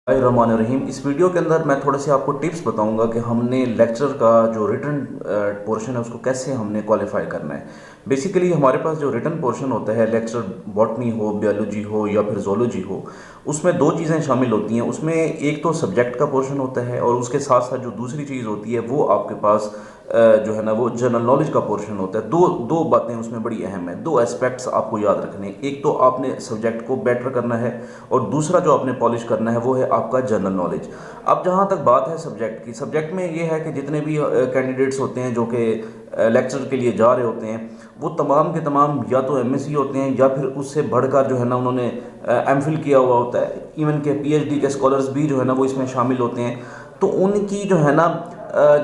रहीम। इस वीडियो के अंदर मैं थोड़े से आपको टिप्स बताऊंगा कि हमने लेक्चर का जो रिटन पोर्शन है उसको कैसे हमने क्वालिफाई करना है। बेसिकली हमारे पास जो रिटन पोर्शन होता है, लेक्चर बॉटनी हो, बायोलॉजी हो या फिर जोलॉजी हो, उसमें दो चीज़ें शामिल होती हैं। उसमें एक तो सब्जेक्ट का पोर्शन होता है और उसके साथ साथ जो दूसरी चीज़ होती है वो आपके पास जो है ना वो जनरल नॉलेज का पोर्शन होता है। दो दो बातें उसमें बड़ी अहम है, दो एस्पेक्ट्स आपको याद रखने। एक तो आपने सब्जेक्ट को बेटर करना है और दूसरा जो आपने पॉलिश करना है वो है आपका जनरल नॉलेज। अब जहाँ तक बात है सब्जेक्ट की, सब्जेक्ट में ये है कि जितने भी कैंडिडेट्स होते हैं जो कि लेक्चर के लिए जा रहे होते हैं, वो तमाम के तमाम या तो एमएससी होते हैं या फिर उससे बढ़कर जो है ना उन्होंने एमफिल किया हुआ होता है। इवन के पीएचडी के स्कॉलर्स भी जो है ना वो इसमें शामिल होते हैं। तो उनकी जो है ना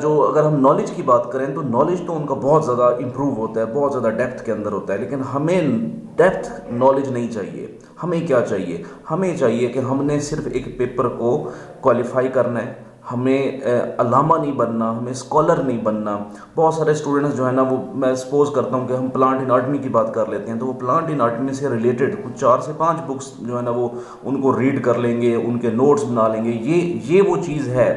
जो अगर हम नॉलेज की बात करें तो नॉलेज तो उनका बहुत ज़्यादा इम्प्रूव होता है, बहुत ज़्यादा डेप्थ के अंदर होता है। लेकिन हमें डेप्थ नॉलेज नहीं चाहिए। हमें क्या चाहिए? हमें चाहिए कि हमने सिर्फ एक पेपर को क्वालिफाई करना है। हमें अलामा नहीं बनना, हमें स्कॉलर नहीं बनना। बहुत सारे स्टूडेंट्स जो है ना वो, मैं सपोज करता हूँ कि हम प्लांट इनाटमी की बात कर लेते हैं, तो वो प्लांट इनाटमी से रिलेटेड कुछ 4 से 5 बुक्स जो है ना वो उनको रीड कर लेंगे, उनके नोट्स बना लेंगे। ये वो चीज़ है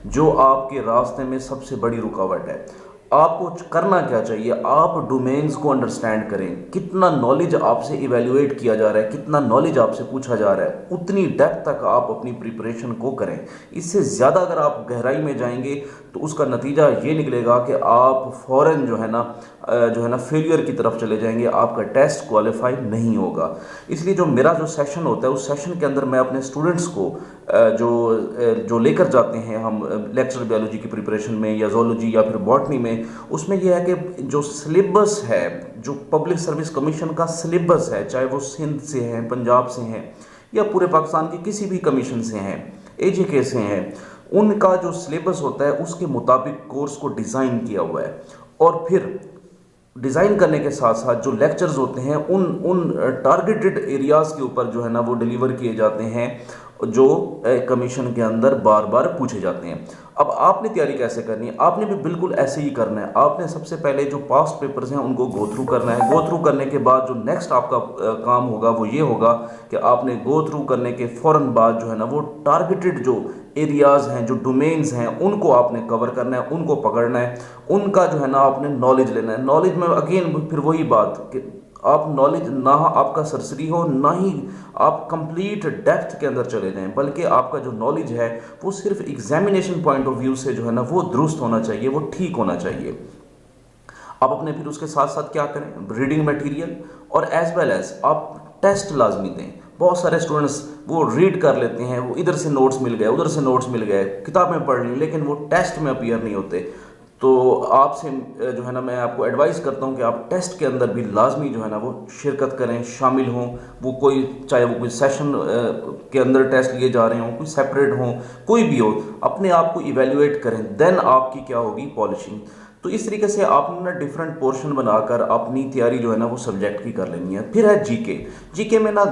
जो आपके रास्ते में सबसे बड़ी रुकावट है। आपको करना क्या चाहिए? आप डोमेन्स को अंडरस्टैंड करें। कितना नॉलेज आपसे इवेल्युएट किया जा रहा है, कितना नॉलेज आपसे पूछा जा रहा है, उतनी डेप्थ तक आप अपनी प्रिपरेशन को करें। इससे ज़्यादा अगर आप गहराई में जाएंगे तो उसका नतीजा ये निकलेगा कि आप फ़ौरन जो है ना फेलियर की तरफ चले जाएंगे, आपका टेस्ट क्वालिफाई नहीं होगा। इसलिए जो मेरा जो सेशन होता है उस सेशन के अंदर मैं अपने स्टूडेंट्स को जो लेकर जाते हैं हम लेक्चर बायोलॉजी की प्रिपरेशन में या जोलॉजी या फिर बॉटनी में, उसमें यह है कि जो सिलेबस है, जो पब्लिक सर्विस कमीशन का सिलेबस है, चाहे वो सिंध से है, पंजाब से हैं या पूरे पाकिस्तान की किसी भी कमीशन से हैं, एजेके से हैं, उनका जो सिलेबस होता है उसके मुताबिक कोर्स को डिज़ाइन किया हुआ है। और फिर डिज़ाइन करने के साथ साथ जो लेक्चर्स होते हैं उन टारगेटेड एरियाज़ के ऊपर जो है ना वो डिलीवर किए जाते हैं, जो कमीशन के अंदर बार बार पूछे जाते हैं। अब आपने तैयारी कैसे करनी है? आपने भी बिल्कुल ऐसे ही करना है। आपने सबसे पहले जो पास्ट पेपर्स हैं उनको गो थ्रू करना है। गो थ्रू करने के बाद जो नेक्स्ट आपका काम होगा वो ये होगा कि आपने गो थ्रू करने के फ़ौरन बाद जो है ना वो टारगेटेड जो एरियाज़ हैं, जो डोमेन्स हैं, उनको आपने कवर करना है, उनको पकड़ना है, उनका जो है ना आपने नॉलेज लेना है। नॉलेज में अगेन फिर वही बात कि आप नॉलेज ना आपका सरसरी हो, ना ही आप कंप्लीट डेप्थ के अंदर चले जाएं, बल्कि आपका जो नॉलेज है वो सिर्फ एग्जामिनेशन पॉइंट ऑफ व्यू से जो है ना वो दुरुस्त होना चाहिए, वो ठीक होना चाहिए। आप अपने फिर उसके साथ साथ क्या करें? रीडिंग मटेरियल और एज वेल एज आप टेस्ट लाजमी दें। बहुत सारे स्टूडेंट्स वो रीड कर लेते हैं, वो इधर से नोट्स मिल गए, उधर से नोट्स मिल गए, किताबें पढ़ ली, लेकिन वो टेस्ट में अपीयर नहीं होते। तो आपसे जो है ना मैं आपको एडवाइस करता हूँ कि आप टेस्ट के अंदर भी लाजमी जो है ना वो शिरकत करें, शामिल हों। वो कोई, चाहे वो कोई सेशन के अंदर टेस्ट लिए जा रहे हों, कोई सेपरेट हों, कोई भी हो, अपने आप को इवेल्युएट करें, देन आपकी क्या होगी? पॉलिशिंग। तो इस तरीके से आपने ना डिफरेंट पोर्शन बनाकर अपनी तैयारी जो है ना वो सब्जेक्ट की कर लेनी है। फिर है जीके। जीके में ना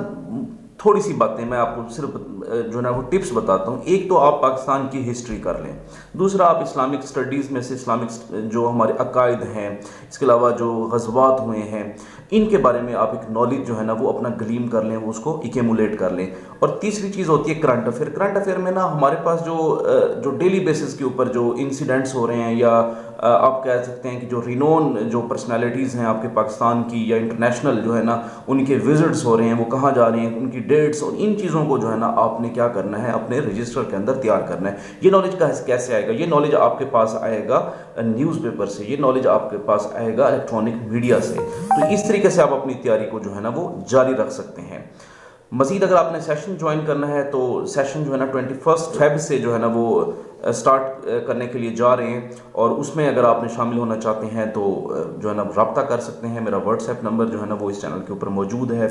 थोड़ी सी बातें मैं आपको सिर्फ जो है ना वो टिप्स बताता हूँ। एक तो आप पाकिस्तान की हिस्ट्री कर लें, दूसरा आप इस्लामिक स्टडीज़ में से इस्लामिक जो हमारे अकायद हैं, इसके अलावा जो गज़वात हुए हैं, इनके बारे में आप एक नॉलेज जो है ना वो अपना गलीम कर लें, वो उसको इकेमुलेट कर लें। और तीसरी चीज़ होती है करंट अफेयर। करंट अफेयर में ना हमारे पास जो डेली बेसिस के ऊपर जो इंसिडेंट्स हो रहे हैं, या आप कह सकते हैं कि जो रिनोन जो पर्सनालिटीज़ हैं आपके पाकिस्तान की या इंटरनेशनल जो है ना उनके विजिट्स हो रहे हैं, वो कहाँ जा रहे हैं, उनकी डेट्स, और इन चीज़ों को जो है ना आपने क्या करना है? अपने रजिस्टर के अंदर तैयार करना है। ये नॉलेज कैसे आएगा? ये नॉलेज आपके पास आएगा न्यूज़पेपर से, ये नॉलेज आपके पास आएगा इलेक्ट्रॉनिक मीडिया से। तो इस तरीके से आप अपनी तैयारी को जो है ना वो जारी रख सकते हैं। मज़ीद अगर आपने सेशन ज्वाइन करना है तो सेशन जो है ना 21 फेब से जो है ना वो स्टार्ट करने के लिए जा रहे हैं, और उसमें अगर आपने शामिल होना चाहते हैं तो जो है ना रब्ता कर सकते हैं। मेरा व्हाट्सएप नंबर जो है ना वो इस चैनल के ऊपर मौजूद है।